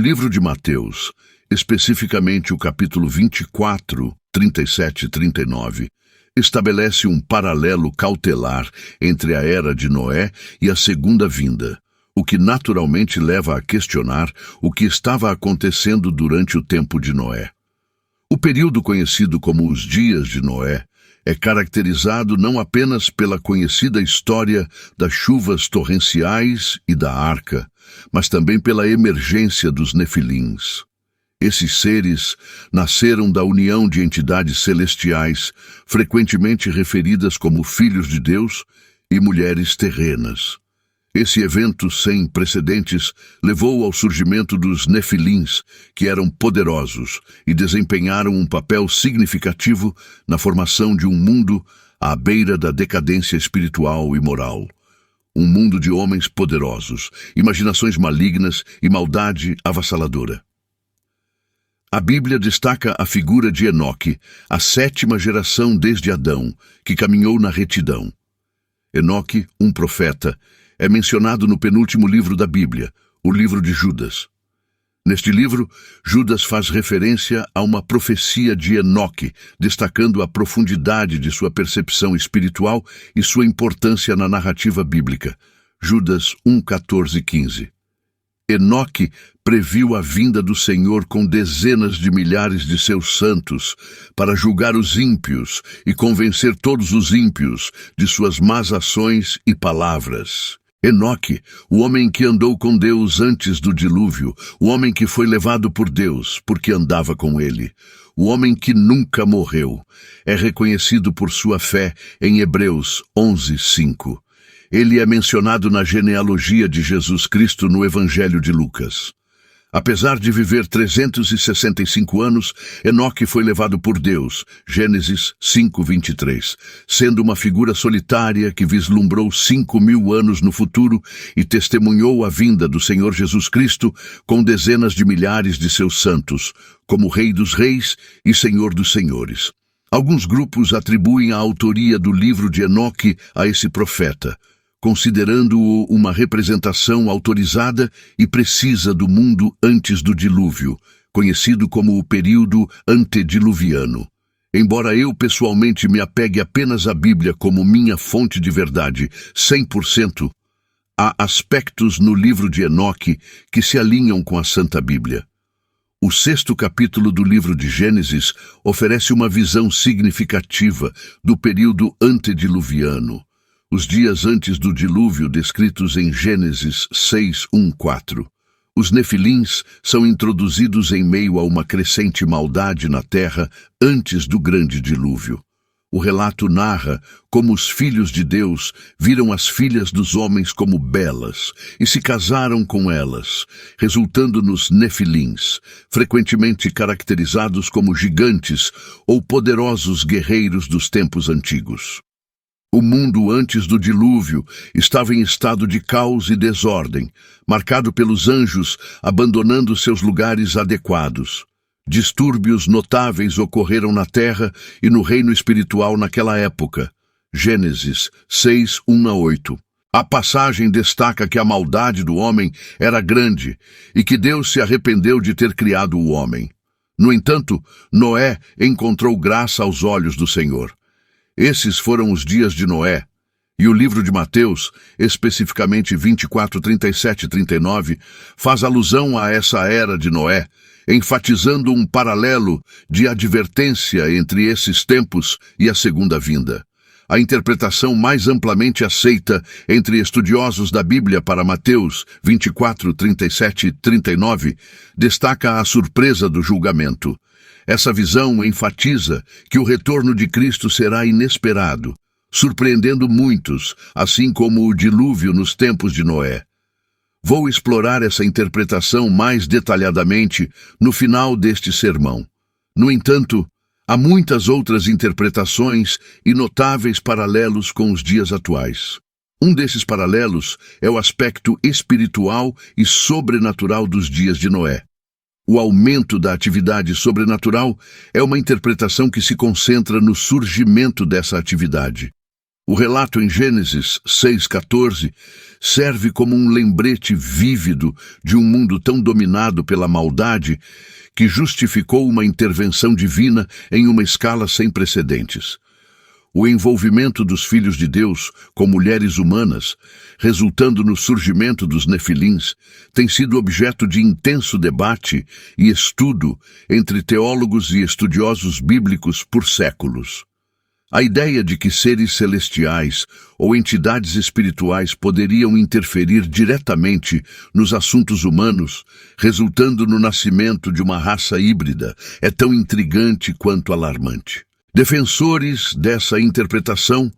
livro de Mateus, especificamente o capítulo 24, 37 e 39, estabelece um paralelo cautelar entre a era de Noé e a segunda vinda, o que naturalmente leva a questionar o que estava acontecendo durante o tempo de Noé. O período conhecido como os dias de Noé é caracterizado não apenas pela conhecida história das chuvas torrenciais e da arca, mas também pela emergência dos nefilins. Esses seres nasceram da união de entidades celestiais, frequentemente referidas como filhos de Deus e mulheres terrenas. Esse evento sem precedentes levou ao surgimento dos nefilins, que eram poderosos e desempenharam um papel significativo na formação de um mundo à beira da decadência espiritual e moral. Um mundo de homens poderosos, imaginações malignas e maldade avassaladora. A Bíblia destaca a figura de Enoque, a sétima geração desde Adão, que caminhou na retidão. Enoque, um profeta, é mencionado no penúltimo livro da Bíblia, o livro de Judas. Neste livro, Judas faz referência a uma profecia de Enoque, destacando a profundidade de sua percepção espiritual e sua importância na narrativa bíblica. Judas 1, 14 e 15. Enoque previu a vinda do Senhor com dezenas de milhares de seus santos para julgar os ímpios e convencer todos os ímpios de suas más ações e palavras. Enoque, o homem que andou com Deus antes do dilúvio, o homem que foi levado por Deus porque andava com ele, o homem que nunca morreu, é reconhecido por sua fé em Hebreus 11, 5. Ele é mencionado na genealogia de Jesus Cristo no Evangelho de Lucas. Apesar de viver 365 anos, Enoque foi levado por Deus, Gênesis 5, 23, sendo uma figura solitária que vislumbrou 5.000 anos no futuro e testemunhou a vinda do Senhor Jesus Cristo com dezenas de milhares de seus santos, como Rei dos Reis e Senhor dos Senhores. Alguns grupos atribuem a autoria do livro de Enoque a esse profeta, considerando-o uma representação autorizada e precisa do mundo antes do dilúvio, conhecido como o período antediluviano. Embora eu pessoalmente me apegue apenas à Bíblia como minha fonte de verdade, 100%, há aspectos no livro de Enoque que se alinham com a Santa Bíblia. O 6º capítulo do livro de Gênesis oferece uma visão significativa do período antediluviano, os dias antes do dilúvio descritos em Gênesis 6, 1, 4. Os nefilins são introduzidos em meio a uma crescente maldade na terra antes do grande dilúvio. O relato narra como os filhos de Deus viram as filhas dos homens como belas e se casaram com elas, resultando nos nefilins, frequentemente caracterizados como gigantes ou poderosos guerreiros dos tempos antigos. O mundo antes do dilúvio estava em estado de caos e desordem, marcado pelos anjos abandonando seus lugares adequados. Distúrbios notáveis ocorreram na terra e no reino espiritual naquela época. Gênesis 6, 1 a 8. A passagem destaca que a maldade do homem era grande e que Deus se arrependeu de ter criado o homem. No entanto, Noé encontrou graça aos olhos do Senhor. Esses foram os dias de Noé, e o livro de Mateus, especificamente 24, 37 e 39, faz alusão a essa era de Noé, enfatizando um paralelo de advertência entre esses tempos e a segunda vinda. A interpretação mais amplamente aceita entre estudiosos da Bíblia para Mateus 24, 37 e 39 destaca a surpresa do julgamento. Essa visão enfatiza que o retorno de Cristo será inesperado, surpreendendo muitos, assim como o dilúvio nos tempos de Noé. Vou explorar essa interpretação mais detalhadamente no final deste sermão. No entanto, há muitas outras interpretações e notáveis paralelos com os dias atuais. Um desses paralelos é o aspecto espiritual e sobrenatural dos dias de Noé. O aumento da atividade sobrenatural é uma interpretação que se concentra no surgimento dessa atividade. O relato em Gênesis 6,14 serve como um lembrete vívido de um mundo tão dominado pela maldade que justificou uma intervenção divina em uma escala sem precedentes. O envolvimento dos filhos de Deus com mulheres humanas, resultando no surgimento dos nefilins, tem sido objeto de intenso debate e estudo entre teólogos e estudiosos bíblicos por séculos. A ideia de que seres celestiais ou entidades espirituais poderiam interferir diretamente nos assuntos humanos, resultando no nascimento de uma raça híbrida, é tão intrigante quanto alarmante. Defensores dessa interpretação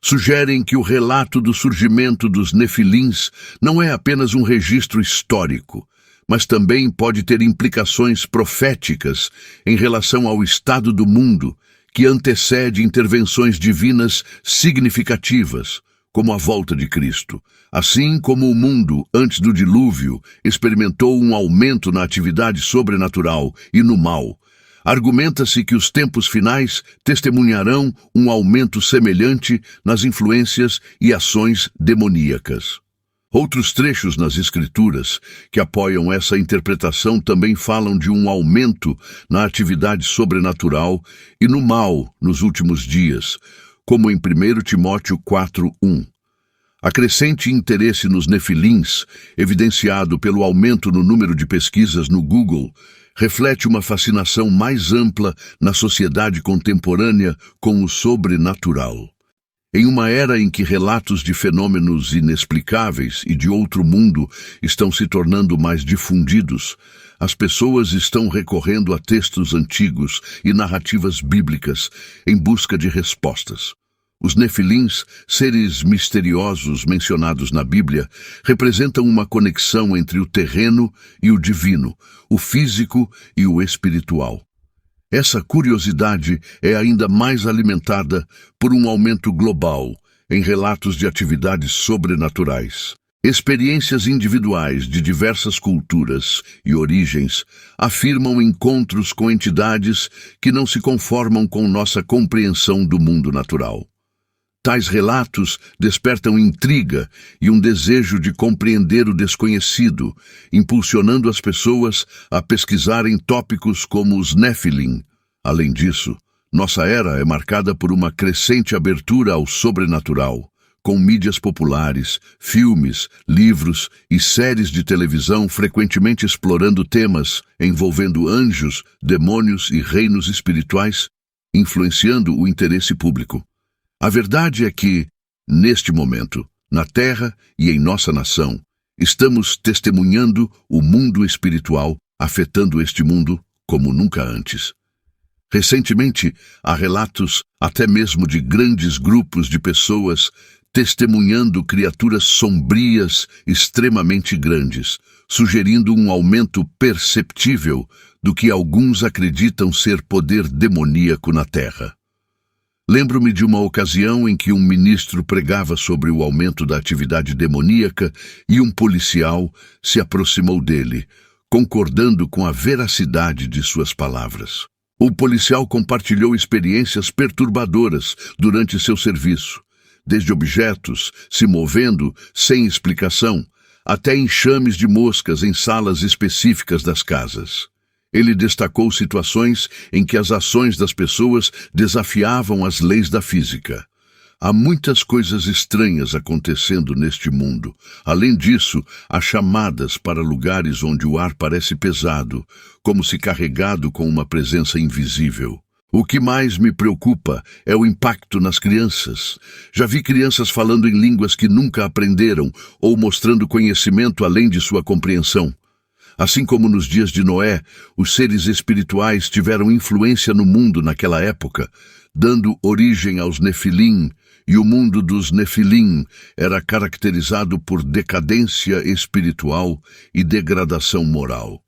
sugerem que o relato do surgimento dos nefilins não é apenas um registro histórico, mas também pode ter implicações proféticas em relação ao estado do mundo que antecede intervenções divinas significativas, como a volta de Cristo. Assim como o mundo, antes do dilúvio, experimentou um aumento na atividade sobrenatural e no mal, argumenta-se que os tempos finais testemunharão um aumento semelhante nas influências e ações demoníacas. Outros trechos nas Escrituras que apoiam essa interpretação também falam de um aumento na atividade sobrenatural e no mal nos últimos dias, como em 1 Timóteo 4:1. A crescente interesse nos nefilins, evidenciado pelo aumento no número de pesquisas no Google, reflete uma fascinação mais ampla na sociedade contemporânea com o sobrenatural. Em uma era em que relatos de fenômenos inexplicáveis e de outro mundo estão se tornando mais difundidos, as pessoas estão recorrendo a textos antigos e narrativas bíblicas em busca de respostas. Os nefilins, seres misteriosos mencionados na Bíblia, representam uma conexão entre o terreno e o divino, o físico e o espiritual. Essa curiosidade é ainda mais alimentada por um aumento global em relatos de atividades sobrenaturais. Experiências individuais de diversas culturas e origens afirmam encontros com entidades que não se conformam com nossa compreensão do mundo natural. Tais relatos despertam intriga e um desejo de compreender o desconhecido, impulsionando as pessoas a pesquisarem tópicos como os Nefilim. Além disso, nossa era é marcada por uma crescente abertura ao sobrenatural, com mídias populares, filmes, livros e séries de televisão frequentemente explorando temas envolvendo anjos, demônios e reinos espirituais, influenciando o interesse público. A verdade é que, neste momento, na Terra e em nossa nação, estamos testemunhando o mundo espiritual afetando este mundo como nunca antes. Recentemente, há relatos até mesmo de grandes grupos de pessoas testemunhando criaturas sombrias extremamente grandes, sugerindo um aumento perceptível do que alguns acreditam ser poder demoníaco na Terra. Lembro-me de uma ocasião em que um ministro pregava sobre o aumento da atividade demoníaca e um policial se aproximou dele, concordando com a veracidade de suas palavras. O policial compartilhou experiências perturbadoras durante seu serviço, desde objetos se movendo sem explicação, até enxames de moscas em salas específicas das casas. Ele destacou situações em que as ações das pessoas desafiavam as leis da física. Há muitas coisas estranhas acontecendo neste mundo. Além disso, há chamadas para lugares onde o ar parece pesado, como se carregado com uma presença invisível. O que mais me preocupa é o impacto nas crianças. Já vi crianças falando em línguas que nunca aprenderam ou mostrando conhecimento além de sua compreensão. Assim como nos dias de Noé, os seres espirituais tiveram influência no mundo naquela época, dando origem aos Nefilim, e o mundo dos Nefilim era caracterizado por decadência espiritual e degradação moral.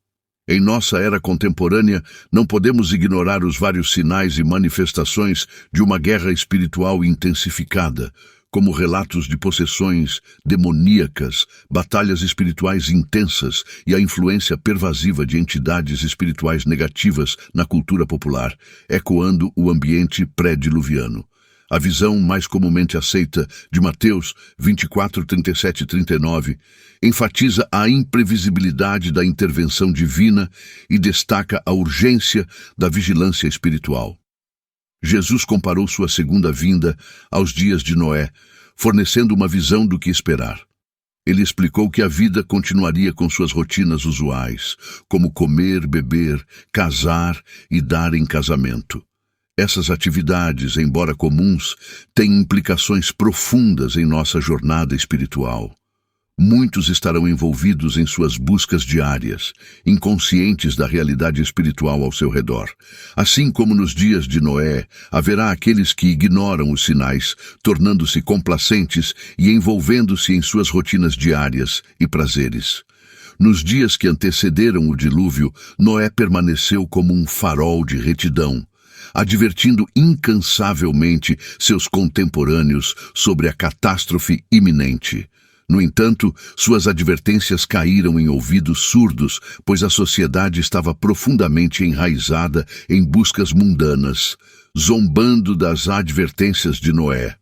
Em nossa era contemporânea, não podemos ignorar os vários sinais e manifestações de uma guerra espiritual intensificada, como relatos de possessões demoníacas, batalhas espirituais intensas e a influência pervasiva de entidades espirituais negativas na cultura popular, ecoando o ambiente pré-diluviano. A visão mais comumente aceita de Mateus 24, 37 e 39 enfatiza a imprevisibilidade da intervenção divina e destaca a urgência da vigilância espiritual. Jesus comparou sua segunda vinda aos dias de Noé, fornecendo uma visão do que esperar. Ele explicou que a vida continuaria com suas rotinas usuais, como comer, beber, casar e dar em casamento. Essas atividades, embora comuns, têm implicações profundas em nossa jornada espiritual. Muitos estarão envolvidos em suas buscas diárias, inconscientes da realidade espiritual ao seu redor. Assim como nos dias de Noé, haverá aqueles que ignoram os sinais, tornando-se complacentes e envolvendo-se em suas rotinas diárias e prazeres. Nos dias que antecederam o dilúvio, Noé permaneceu como um farol de retidão, advertindo incansavelmente seus contemporâneos sobre a catástrofe iminente. No entanto, suas advertências caíram em ouvidos surdos, pois a sociedade estava profundamente enraizada em buscas mundanas, zombando das advertências de Noé.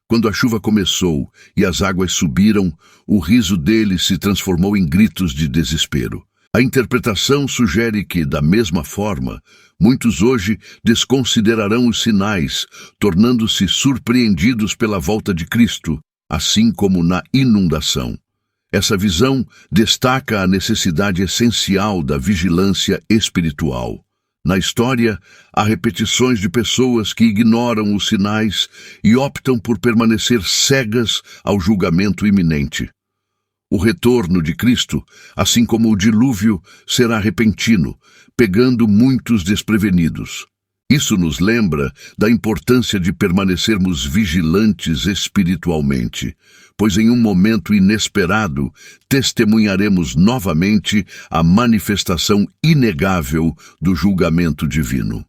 Quando a chuva começou e as águas subiram, o riso deles se transformou em gritos de desespero. A interpretação sugere que, da mesma forma, muitos hoje desconsiderarão os sinais, tornando-se surpreendidos pela volta de Cristo, assim como na inundação. Essa visão destaca a necessidade essencial da vigilância espiritual. Na história, há repetições de pessoas que ignoram os sinais e optam por permanecer cegas ao julgamento iminente. O retorno de Cristo, assim como o dilúvio, será repentino, pegando muitos desprevenidos. Isso nos lembra da importância de permanecermos vigilantes espiritualmente, pois em um momento inesperado testemunharemos novamente a manifestação inegável do julgamento divino.